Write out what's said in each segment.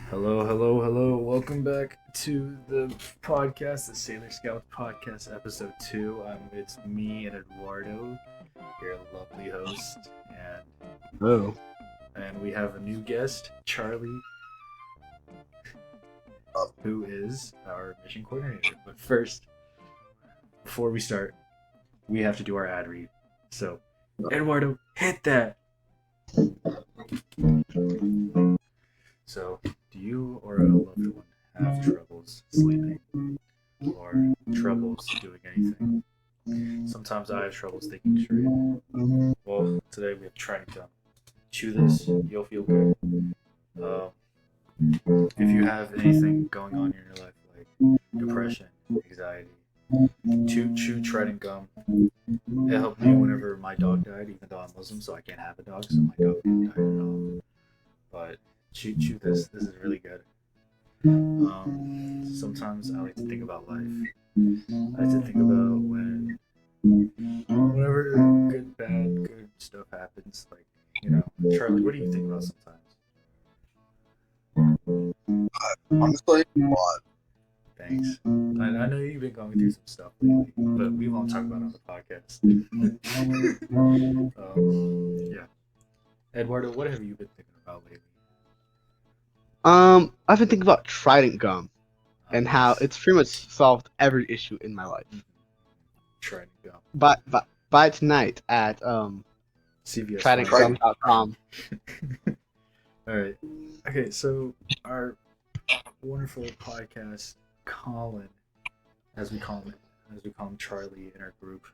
Hello, hello, hello. Welcome back to the podcast, the Sailor Scout podcast, episode 2. It's me and Eduardo, your lovely host, Oh. and we have a new guest, Charlie, who is our mission coordinator. But first, before we start, we have to do our ad read. So, Eduardo, hit that! So, do you or a loved one have troubles sleeping or troubles doing anything? Sometimes I have troubles thinking straight. Well, today we have trying to chew this. You'll feel good. Um, if you have anything going on in your life like depression, anxiety, chew trident gum. It helped me whenever my dog died, even though I'm Muslim, so I can't have a dog, so my dog didn't die at all. But chew this. This is really good. Sometimes I like to think about life. I like to think about whenever good stuff happens. Like, Charlie, what do you think about sometimes? Honestly, a lot. Thanks. I know you've been going through some stuff lately, but we won't talk about it on the podcast. Yeah. Eduardo, what have you been thinking about lately? I've been thinking about Trident gum and how it's pretty much solved every issue in my life. Trident gum. But by tonight at CVS. tridentgum.com. All right. Okay, so our wonderful podcast, Collin, as we call him Charlie in our group.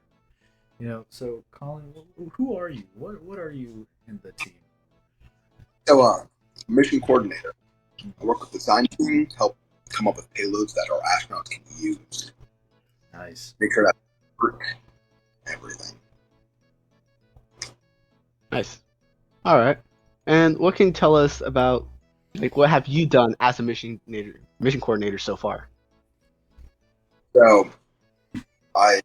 So Collin, who are you? What are you in the team? So, mission coordinator. I work with the design team to help come up with payloads that our astronauts can use. Nice. Make sure that work, everything. Nice. All right. And what can you tell us about, like, what have you done as a mission coordinator so far? So, I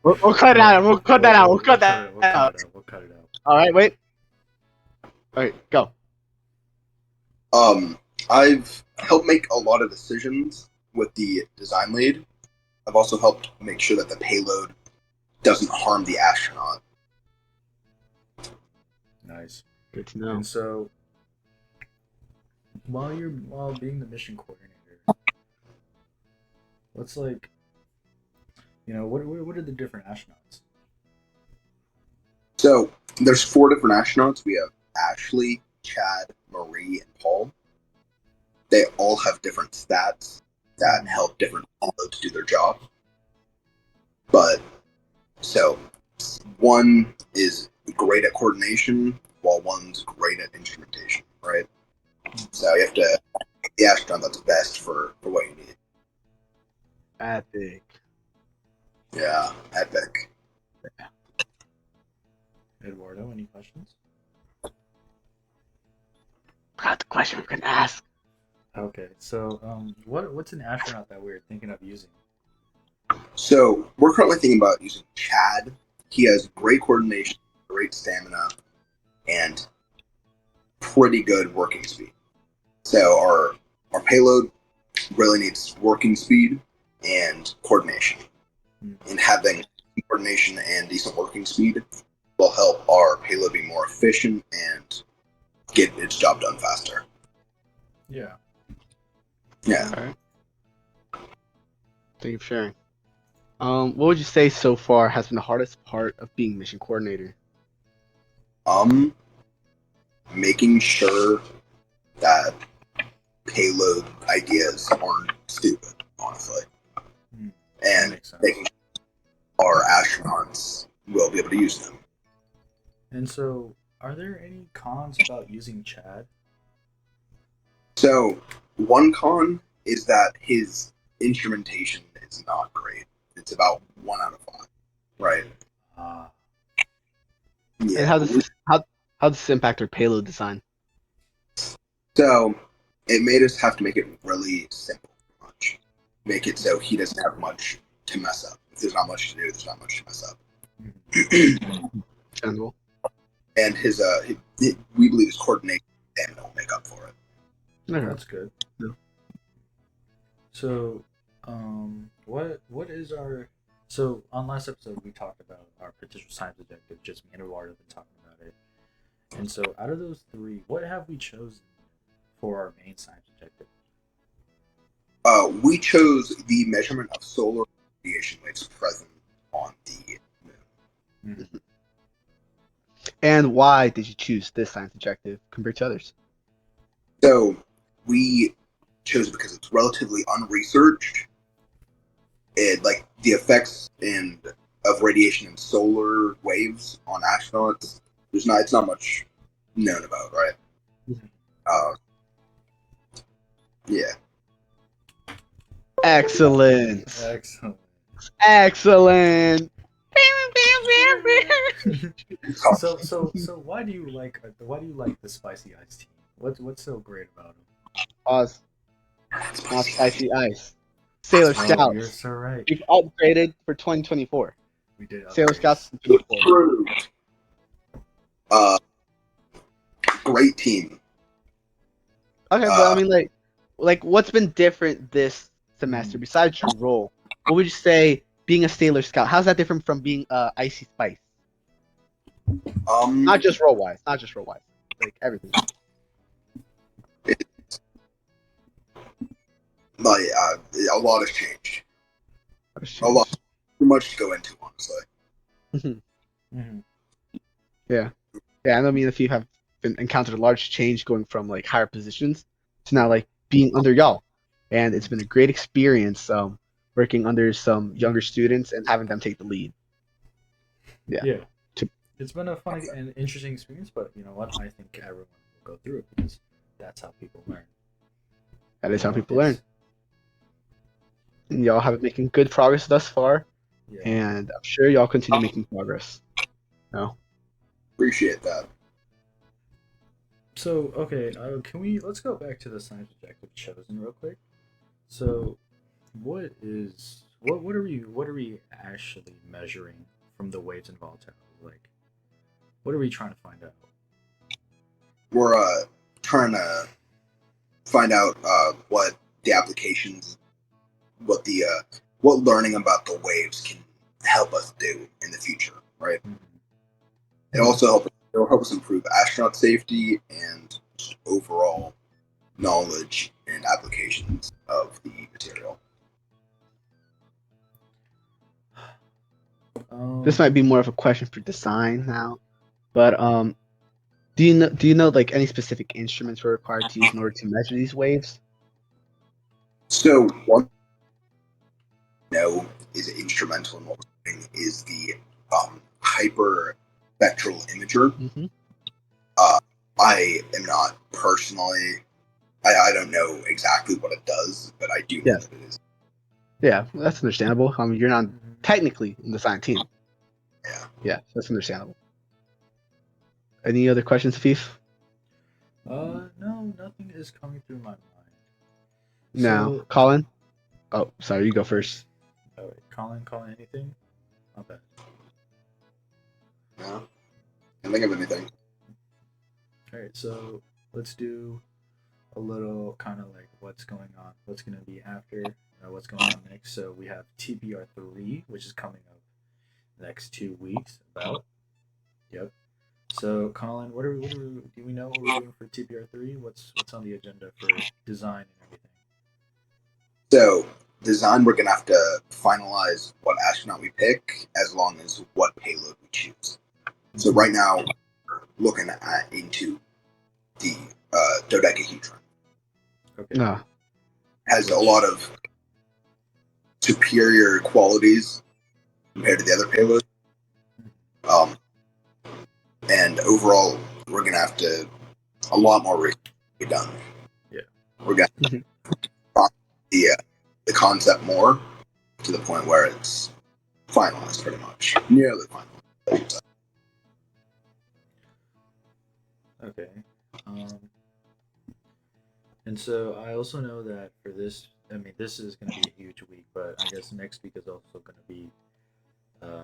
We'll cut it out. We'll cut that out. We'll cut that out. We'll cut it out. All right. Wait. All right. Go. I've helped make a lot of decisions with the design lead. I've also helped make sure that the payload doesn't harm the astronaut. Nice. Good to know. And so, while being the mission coordinator, what's like, what are the different astronauts? So, there's 4 different astronauts. We have Ashley, Chad, Marie, and Paul. They all have different stats that help different payloads do their job. But, so, one is great at coordination, while one's great at instrumentation, right? So you have to pick the astronaut that's best for what you need. Epic. Yeah, epic. Eduardo, any questions? Forgot the question we can ask. Okay, so what's an astronaut that we're thinking of using? So we're currently thinking about using Chad. He has great coordination, great stamina, and pretty good working speed. So our payload really needs working speed and coordination. And having coordination and decent working speed will help our payload be more efficient and get its job done faster. Yeah. Yeah. All right. Thank you for sharing. What would you say so far has been the hardest part of being mission coordinator? Making sure that payload ideas aren't stupid, honestly. And making sure our astronauts will be able to use them. And so, are there any cons about using Chad? So, one con is that his instrumentation is not great. It's about 1 out of 5, right? Yeah. And how does this impact our payload design? So, it made us have to make it really simple. Make it so he doesn't have much to mess up. If there's not much to do, there's not much to mess up. General. and we believe his coordination and stamina will make up for it. Okay. That's good. Yeah. So, what is our? So on last episode we talked about our potential science objective. Just me and Eduardo have been talking about it. And so, out of those three, what have we chosen for our main science objective? We chose the measurement of solar radiation waves present on the moon. Mm-hmm. And why did you choose this science objective compared to others? So we chose it because it's relatively unresearched. Like the effects of radiation and solar waves on astronauts, it's not much known about, right? Mhm. Yeah. Excellent. Excellent. Excellent. So why do you like the spicy iced tea? What's so great about them? Pause. Not spicy ice. Sailor Oh, you're Scouts. so right. We've upgraded for 2024. We did Sailor upgrade. Scouts 2024. Great team. Okay, but I mean, like what's been different this semester besides your role? What would you say being a Sailor Scout? How's that different from being Icy Spice? Not just role wise, like everything. Like a lot has changed. A lot. Too much to go into, honestly. Mm-hmm. Yeah, I know me and a few have encountered a large change going from like higher positions to now like being under y'all, and it's been a great experience. Working under some younger students and having them take the lead. Yeah. To- It's been a fun and interesting experience, but you know what? I think everyone will go through it because that's how people learn. That is You how know, people learn. And y'all have been making good progress thus far, Yeah. and I'm sure y'all continue making progress. No. Appreciate that. So okay, let's go back to the science objective chosen real quick. So, what are we actually measuring from the waves and volatiles? Like, what are we trying to find out? We're trying to find out what the applications, what learning about the waves can help us do in the future, right? Mhm. It'll help us improve astronaut safety and just overall knowledge and applications of the material. This might be more of a question for design now, but do you know like any specific instruments we're required to use in order to measure these waves? So one know is instrumental in what we're doing is the hyper spectral imager. Mm-hmm. I am not personally. I don't know exactly what it does, but I do know Yes. that it is. Yeah, that's understandable. You're not technically in the design team. Yeah. Yeah, that's understandable. Any other questions, Fif? No, nothing is coming through my mind. No. So, Colin? Oh, sorry, you go first. oh wait, Colin, anything? Not bad. No, can't think of anything. All right, so let's do a little kind of like what's going on, what's going to be after, what's going on next. So we have TBR3, which is coming up next 2 weeks. About. Yep. So Colin, do we know what we're doing for TBR3? What's on the agenda for design and everything? So design, we're gonna have to finalize what astronaut we pick, as long as what payload we choose. So right now, we're looking into the dodecahedron. Okay. No. Has a lot of superior qualities compared to the other payloads. And overall, we're gonna have to a lot more research be done. Yeah. We're gonna talk the concept more to the point where it's finalized, pretty much, nearly finalized. Okay. And so I also know that for this, I mean, this is going to be a huge week, but I guess next week is also going to be, I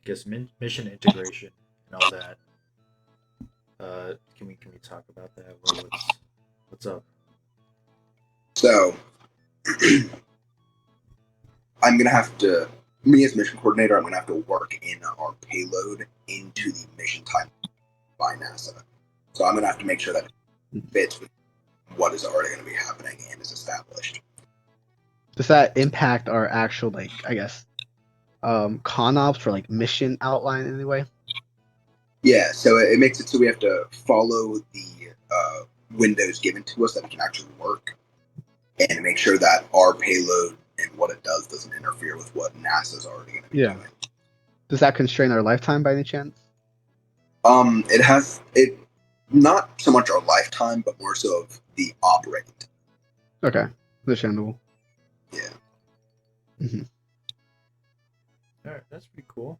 guess, mission integration and all that. Can we talk about that? What's up? So I'm gonna have to, me as mission coordinator, I'm gonna have to work in our payload into the mission time by NASA. So I'm gonna have to make sure that it fits with what is already gonna be happening and is established. Does that impact our actual, like, I guess, con ops for like mission outline in any way? Yeah, so it makes it so we have to follow the windows given to us that we can actually work, and make sure that our payload and what it does doesn't interfere with what NASA's already going to be doing. Does that constrain our lifetime by any chance? It has it not so much our lifetime, but more so of the operating. Okay, understandable. Yeah. Mm-hmm. All right, that's pretty cool.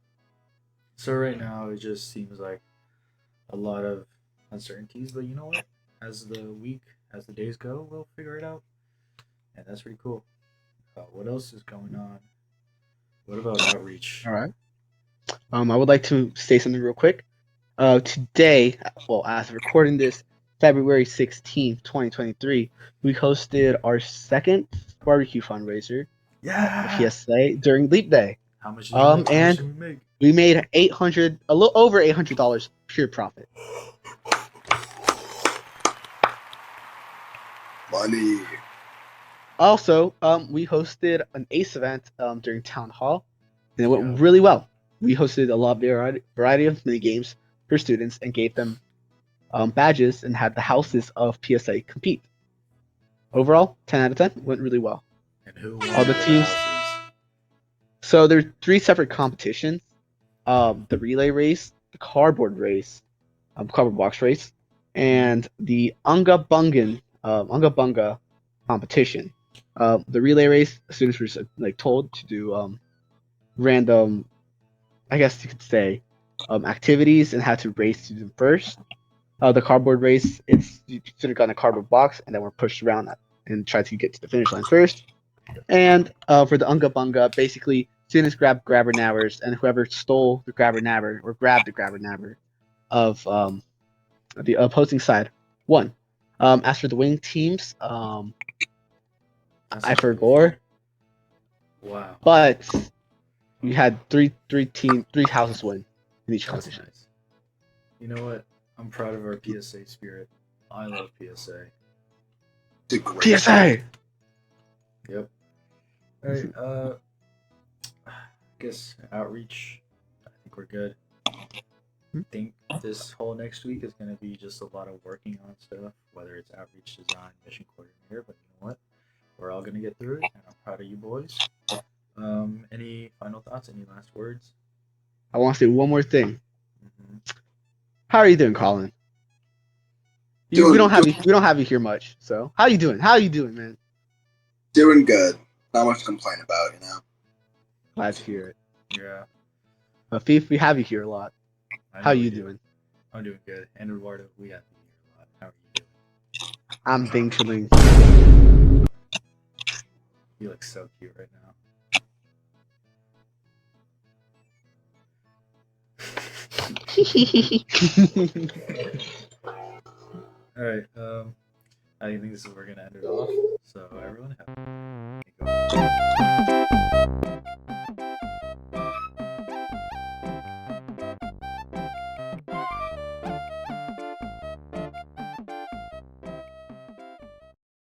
So right now it just seems like a lot of uncertainties, but you know what? As the days go, we'll figure it out, and that's pretty cool. What else is going on? What about outreach? All right. I would like to say something real quick. Today, well, as of recording this, February 16th, 2023, we hosted our second barbecue fundraiser at Yeah. PSA during Leap Day. How much did you make? How much did we And make? we made a little over $800 pure profit. Money. Also, we hosted an ACE event during Town Hall, and it went Yeah. really well. We hosted a lot of variety of mini games for students and gave them badges and had the houses of PSA compete. Overall, 10 out of 10 went really well. And who won All the the teams. houses? So there are 3 separate competitions: the relay race, the cardboard race, cardboard box race, and the Unga Bunga competition. The relay race, students were like told to do random, I guess you could say, activities and had to race to them first. The cardboard race, it's you should have gotten a cardboard box and then we're pushed around that and try to get to the finish line first. And for the Unga Bunga, basically students grab grabber nabbers, and whoever stole the grabber nabber or grabbed the grabber nabber of the opposing side won. As for the winning teams, I forgot, Wow. but we had three houses win in each That's competition. nice. You know what? I'm proud of our PSA spirit. I love PSA. It's a great PSA. Yep. All right. I guess outreach. I think we're good. I think this whole next week is going to be just a lot of working on stuff, whether it's outreach design, mission coordinator. But you know what? We're all going to get through it, and I'm proud of you boys. Any final thoughts? Any last words? I want to say one more thing. Mm-hmm. How are you doing, Collin? We don't have you here much. So how you doing? How you doing, man? Doing good. Not much to complain about, you know. Glad to hear it. Yeah. Fief, we have you here a lot. I How know you we do. doing? I'm doing good. And Eduardo, we have you here a lot. How are you doing? I'm being chilling. You look so cute right now. All right. I think this is where we're gonna end it off. So everyone, have a good